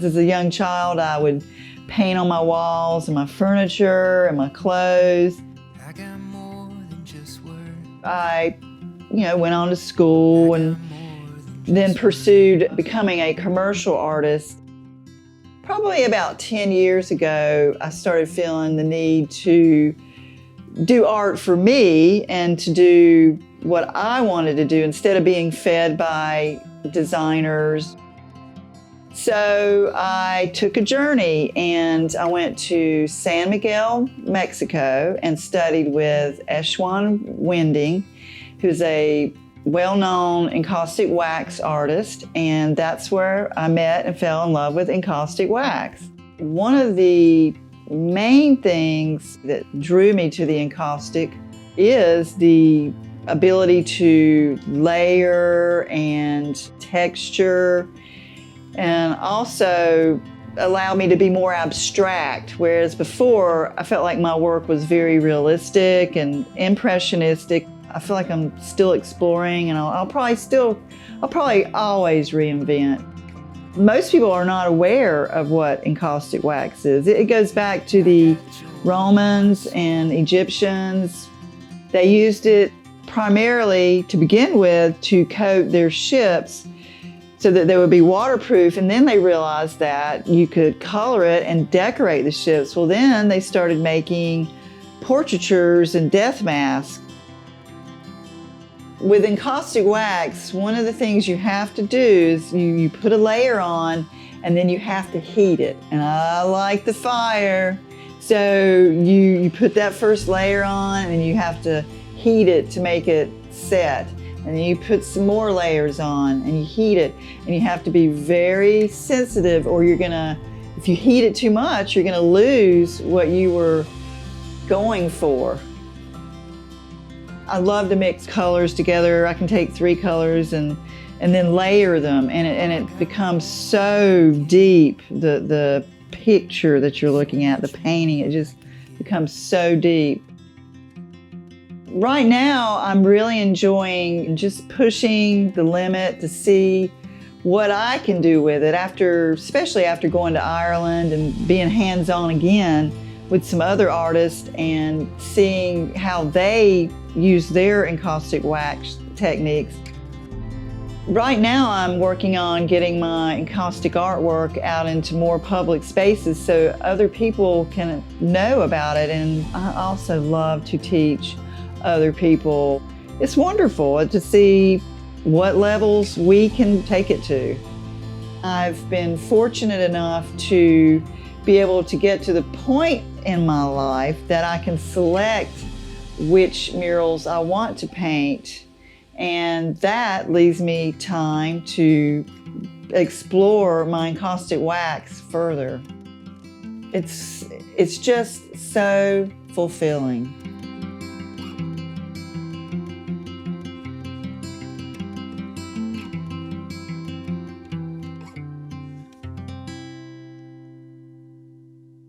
As a young child, I would paint on my walls and my furniture and my clothes. I went on to school and then pursued becoming a commercial artist. Probably about 10 years ago, I started feeling the need to do art for me and to do what I wanted to do instead of being fed by designers. So I took a journey and I went to San Miguel, Mexico, and studied with Eshwan Wending, who's a well-known encaustic wax artist, and that's where I met and fell in love with encaustic wax. One of the main things that drew me to the encaustic is the ability to layer and texture, and also allow me to be more abstract, whereas before I felt like my work was very realistic and impressionistic. I feel like I'm still exploring, and I'll probably always reinvent. Most people are not aware of what encaustic wax is. It goes back to the Romans and Egyptians. They used it primarily to begin with to coat their ships so that they would be waterproof, and then they realized that you could color it and decorate the ships. Well, then they started making portraitures and death masks. With encaustic wax, one of the things you have to do is you put a layer on and then you have to heat it. And I like the fire. So you put that first layer on and you have to heat it to make it set. And then you put some more layers on and you heat it. And you have to be very sensitive, or if you heat it too much, you're gonna lose what you were going for. I love to mix colors together. I can take 3 colors and then layer them, and it becomes so deep. The picture that you're looking at, the painting, it just becomes so deep. Right now, I'm really enjoying just pushing the limit to see what I can do with it especially after going to Ireland and being hands-on again with some other artists and seeing how they use their encaustic wax techniques. Right now I'm working on getting my encaustic artwork out into more public spaces so other people can know about it, and I also love to teach other people. It's wonderful to see what levels we can take it to. I've been fortunate enough to be able to get to the point in my life that I can select which murals I want to paint, and that leaves me time to explore my encaustic wax further. It's just so fulfilling.